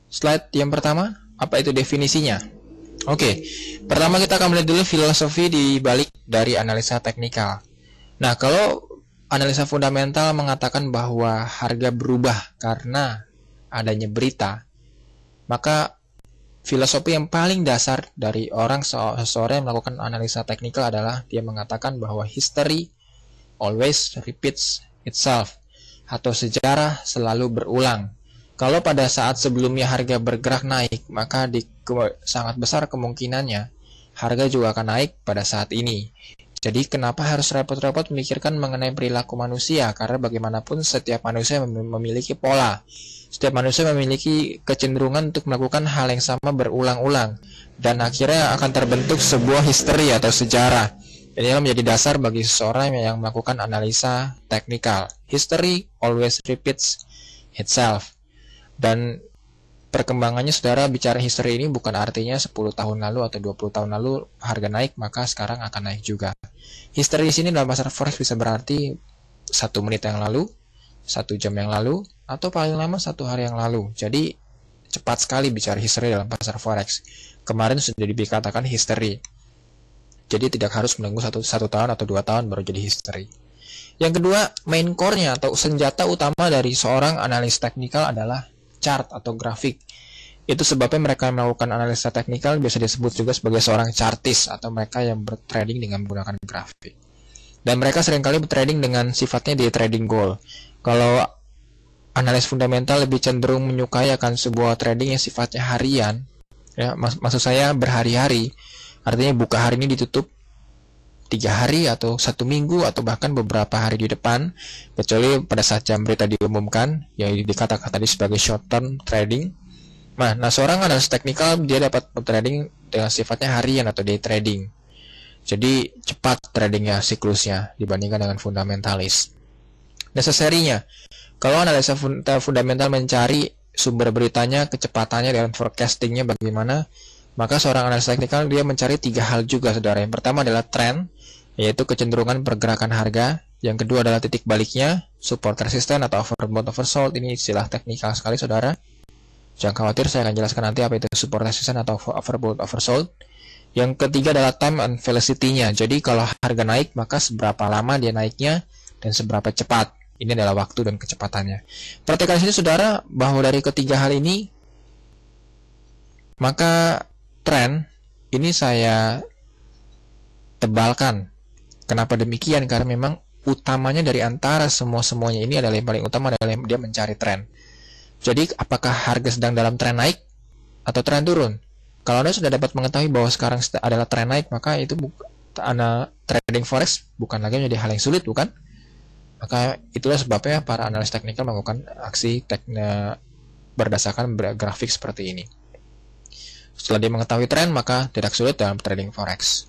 slide yang pertama, apa itu definisinya? Oke, pertama kita akan melihat dulu filosofi di balik dari analisa teknikal. Nah, kalau analisa fundamental mengatakan bahwa harga berubah karena adanya berita, maka filosofi yang paling dasar dari seseorang yang melakukan analisa teknikal adalah dia mengatakan bahwa history always repeats itself, atau sejarah selalu berulang. Kalau pada saat sebelumnya harga bergerak naik, maka sangat besar kemungkinannya harga juga akan naik pada saat ini. Jadi kenapa harus repot-repot memikirkan mengenai perilaku manusia? Karena bagaimanapun setiap manusia memiliki pola. Setiap manusia memiliki kecenderungan untuk melakukan hal yang sama berulang-ulang. Dan akhirnya akan terbentuk sebuah history atau sejarah. Inilah menjadi dasar bagi seseorang yang melakukan analisa teknikal. History always repeats itself. Dan perkembangannya, saudara, bicara history ini bukan artinya 10 tahun lalu atau 20 tahun lalu harga naik, maka sekarang akan naik juga. History di sini dalam pasar forex bisa berarti 1 menit yang lalu, 1 jam yang lalu, atau paling lama 1 hari yang lalu. Jadi cepat sekali bicara history dalam pasar forex. Kemarin sudah dikatakan history. Jadi tidak harus menunggu 1 tahun atau 2 tahun baru jadi history. Yang kedua, main core-nya atau senjata utama dari seorang analis teknikal adalah chart atau grafik. Itu sebabnya mereka yang melakukan analisa teknikal biasa disebut juga sebagai seorang chartist, atau mereka yang bertrading dengan menggunakan grafik. Dan mereka seringkali bertrading dengan sifatnya day trading goal. Kalau analis fundamental lebih cenderung menyukai akan sebuah trading yang sifatnya harian, ya, maksud saya berhari-hari. Artinya buka hari ini ditutup 3 hari atau 1 minggu atau bahkan beberapa hari di depan, kecuali pada saat jam berita diumumkan yang dikatakan tadi sebagai short term trading. Nah, seorang analis teknikal dia dapat trading dengan sifatnya harian atau day trading. Jadi cepat tradingnya, siklusnya dibandingkan dengan fundamentalis. Necessary-nya, kalau analisa fundamental mencari sumber beritanya, kecepatannya dan forecastingnya bagaimana, maka seorang analis teknikal dia mencari 3 hal juga, saudara. Yang pertama adalah trend, yaitu kecenderungan pergerakan harga. Yang kedua adalah titik baliknya, support resistance atau overbought oversold. Ini istilah teknikal sekali, saudara. Jangan khawatir, saya akan jelaskan nanti apa itu support resistance atau overbought oversold. Yang ketiga adalah time and velocity-nya. Jadi kalau harga naik, maka seberapa lama dia naiknya dan seberapa cepat. Ini adalah waktu dan kecepatannya. Perhatikan sini, saudara, bahwa dari ketiga hal ini, maka tren ini saya tebalkan. Kenapa demikian? Karena memang utamanya dari antara semuanya ini adalah yang paling utama adalah dia mencari tren. Jadi apakah harga sedang dalam tren naik atau tren turun? Kalau Anda sudah dapat mengetahui bahwa sekarang adalah tren naik, maka itu trading forex bukan lagi menjadi hal yang sulit, bukan? Maka itulah sebabnya para analis teknikal melakukan aksi berdasarkan grafik seperti ini. Setelah dia mengetahui tren, maka tidak sulit dalam trading forex.